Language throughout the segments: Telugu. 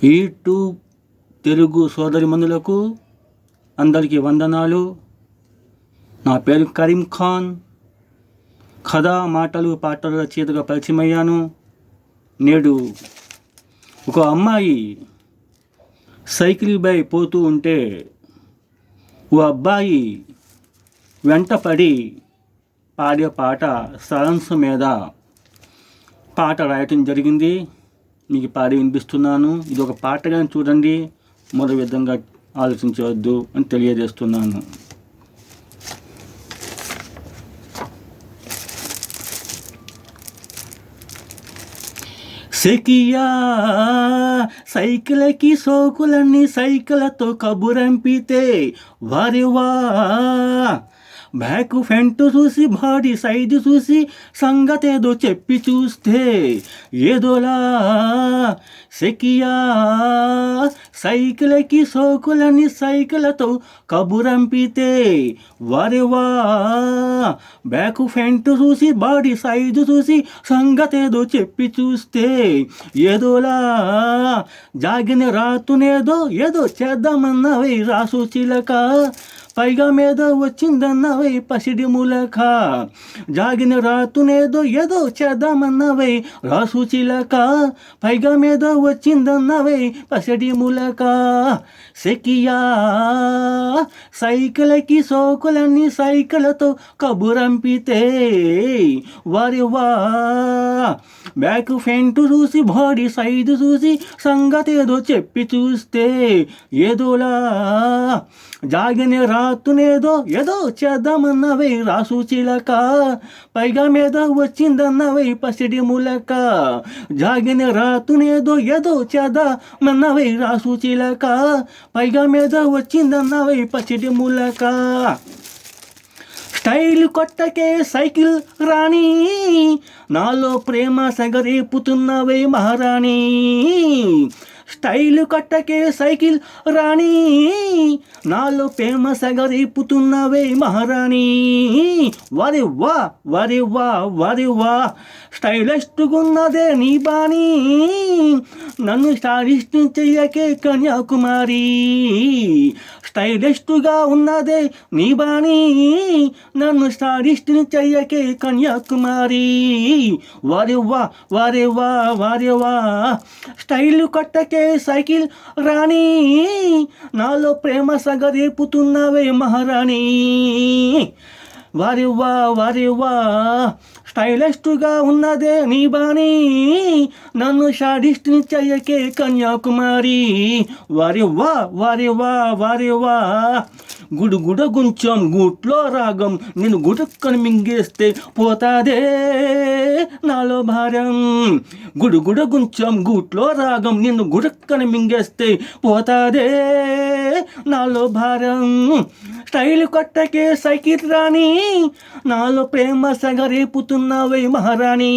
యూట్యూబ్ తెలుగు సోదరిమణులకు అందరికీ వందనాలు. నా పేరు కరీం ఖాన్. కథ, మాటలు, పాటల రచయితగా పరిచయమయ్యాను. నేడు ఒక అమ్మాయి సైకిల్ పై పోతూ ఉంటే ఓ అబ్బాయి వెంటపడి పాడే పాట సారాంశం మీద పాట రాయటం జరిగింది. మీకు పాడి వినిపిస్తున్నాను. ఇది ఒక పాటగా చూడండి, మరో విధంగా ఆలోచించవద్దు అని తెలియజేస్తున్నాను. సెకియా సైకిల్కి సోకులన్నీ సైకిల్తో కబురంపితే వారివా, బ్యాక్ ఫ్రంట్ చూసి బాడీ సైడ్ చూసి సంగతేదో చెప్పి చూస్తే ఏదోలా. సెకియా సైకిల్కి సోకులని సైకిల్తో కబురంపితే వారివా, బ్యాక్ ఫ్రంట్ చూసి బాడీ సైడ్ చూసి సంగతేదో చెప్పి చూస్తే ఏదోలా. జాగిన రాతునేదో ఏదో చేద్దామన్నవై రాసు చిలక, పైగా మీద వచ్చిందన్నవై పసిడి ములక. జాగిన రాతునేదో ఏదో చేద్దామన్నవై రాసు చిలక, పైగా మీద వచ్చిందన్నవై పసిడి ములక. సెకియా సైకిల్కి సోకులన్నీ సైకిల్తో కబురంపితే వారివా, బ్యాక్ ఫ్రంట్ చూసి బాడీ సైడ్ చూసి సంగతేదో చెప్పి చూస్తే ఏదోలా. జాగిన రాతునేదో ఏదో చేద్దామన్నవై రాసు చిలక, పైగా మీద వచ్చిందన్నవై పసిడి ములక. జాగిన రాతునేదో ఏదో చేద్దామన్నవై రాసు చిలక, పైగా మీద వచ్చిందన్నవై పసిడి ములక. స్టైల్ కొట్టకే సైకిల్ రాణి, నాలో ప్రేమ సగరేపుతున్నవై మహారాణి. స్టైల్ కొట్టకే సైకిల్ రాణి, నాలో ప్రేమ సగరేపుతున్నవే మహారాణి. వరి వా వరి వా వరి వా, స్టైలిస్టుగున్నదే నీ బాణి, నన్ను స్టైలిస్ట్ చెయ్యకే కన్యాకుమారి. స్టైలిస్టుగా ఉన్నదే నీ బాణి, నన్ను స్టైలిస్ట్ చెయ్యకే కన్యాకుమారి. వరి వా వరి వా వరి వా, స్టైల్ కొట్టకే సైకిల్ రాణి, నాలో ప్రేమ సగరేపుతున్నవే మహారాణి. వారివా వారివా, స్టైలిస్టుగా ఉన్నదే నీ బాణి, నన్ను షాడిస్ట్ని చెయ్యకే కన్యాకుమారి. వారివా వారివా వారివా, గుడుగుడ గుంచం గూట్లో రాగం నేను గుడుక్కని మింగేస్తే పోతాదే నాలో భారం. గుడుగుడ గుంచం గూట్లో రాగం నిన్ను గుడుక్కని మింగేస్తే పోతాదే నాలో భారం. స్టైల్ కొట్టకే సైకిల్ రాణి, నాలో ప్రేమ సగరేపుతున్నవే మహారాణి.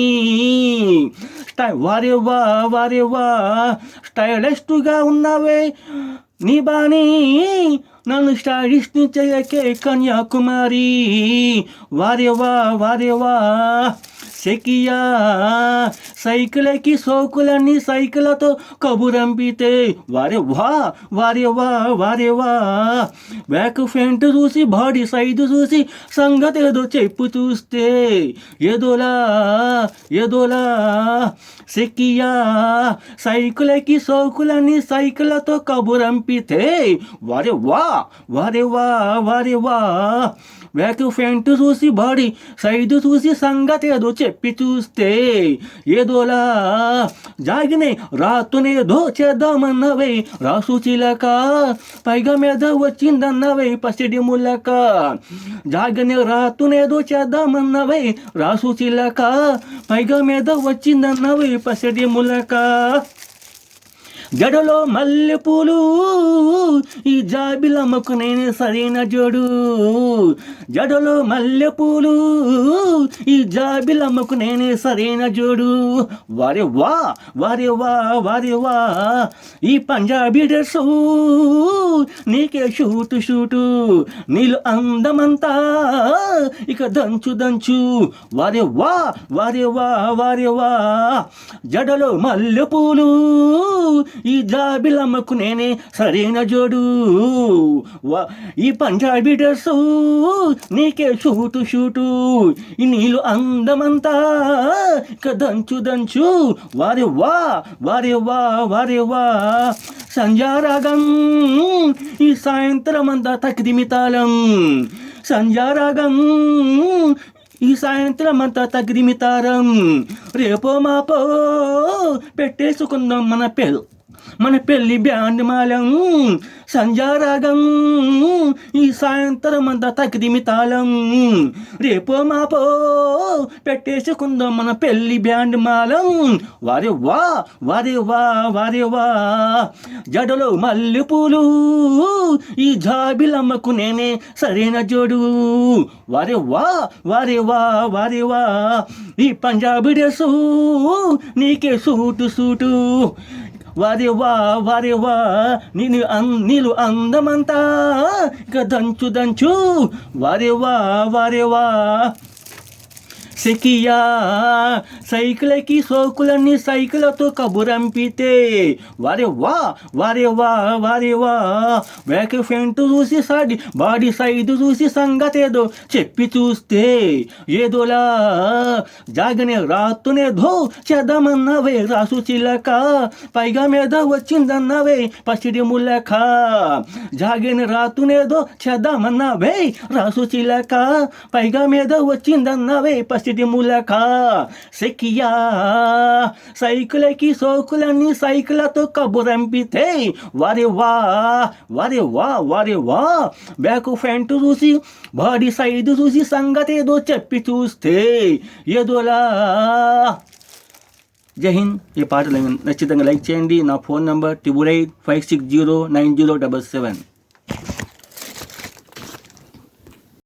వారివా వారివా, స్టైలిస్టుగా ఉన్నవే నీ బాణి, నన్ను స్టైలిస్ట్ని చెయ్యకే కన్యాకుమారి. వారివా వారివా, సెకియా సైకిల్కి సోకులన్నీ సైకిల్తో కబురంపితే వారివా వారివా వారివా, బ్యాక్ ఫ్రంట్ చూసి బాడీ సైడ్ చూసి సంగతేదో చెప్పు చూస్తే ఏదోలా ఏదోలా. సెకియా సైకిల్కి సోకులన్నీ సైకిల్తో కబురంపితే వారివా వారివా వారివా, బ్యాక్ ఫ్రంట్ చూసి బాడీ సైడ్ చూసి సంగతేదో చెప్పి చూస్తే ఏదోలా. జాగినే రాతునేదో చేద్దామన్నవై రాసు చిలక, పైగా మీద వచ్చిందన్నవై పసిడి ములక. జాగినే రాతునేదో చేద్దామన్నవై రాసు చిలక, పైగా మీద వచ్చిందన్నవై పసిడి ములక. జడలో మల్లెపూలు ఈ జాబిలమ్మకు నేనే సరైన జోడు. జడలో మల్లెపూలు ఈ జాబిలమ్మకు నేనే సరైన జోడు. వారే వా వారే వా వారే వా, ఈ పంజాబీ డ్రెస్సు నీకే షూటు షూటు, నీళ్ళు అందమంతా ఇక దంచు దంచు. వారే వా వారే వా వారే వా, జడలో మల్లెపూలు ఈ జాబిలమ్మకు నేనే సరైన జోడు. ఈ పంజాబీ డ్రెస్సు నీకే షూటు, ఈ నీళ్ళు అందమంతా ఇక దంచు వారే వా సంధ్యారాగం ఈ సాయంత్రం అంతా తకిదిమితాళం. సంధ్యారాగం ఈ సాయంత్రం అంతా తగిదిమితారం. రేపో మాపో పెట్టేసుకుందాం మన పెళ్ళి బ్యాండ్ మాలం. సంధ్యారాగం ఈ సాయంత్రం అంతా తగిదిమితాళం. రేపో మాపో పెట్టేసుకుందాం మన పెళ్ళి బ్యాండ్ మాలం. వారే వా జడలో మల్లెపూలు ఈ జాబిలమ్మకు నేనే సరైన జోడు. వారే వా ఈ పంజాబీ డ్రెస్సు నీకే సూటు. వారే వా నీళ్ళు అందమంతా ఇక దంచు. వారే వా సెకియా సైకిల్కి సోకులన్నీ సైకిళ్లతో కబురంపితే. వారే వా బ్యాక్ ఫ్రంట్ చూసి బాడీ సైడ్ చూసి సంగతేదో చెప్పి చూస్తే ఏదోలా జాగనే రాత్తునేదో చేద్దామన్నవే రాసు చిలక. పైగా మీద వచ్చిందన్నవే పసిడి ములక. జాగనే రాత్తునేదో చేద్దామన్నవే రాసు చిలక. పైగా మీద వచ్చిందన్నవే పసిడి ములక. సెకియా సైకిల్కి సోకులన్నీ సైకిళ్లతో కబురంపితే. వారే వా బ్యాక్ ఫ్రంట్ చూసి బాడీ సైడ్ చూసి సంగతేదో చెప్పి చూస్తే ఏదోలా. జై హింద్. ఈ పాటలు నచ్చితంగా లైక్ చేయండి. నా ఫోన్ నంబర్ 8856090777.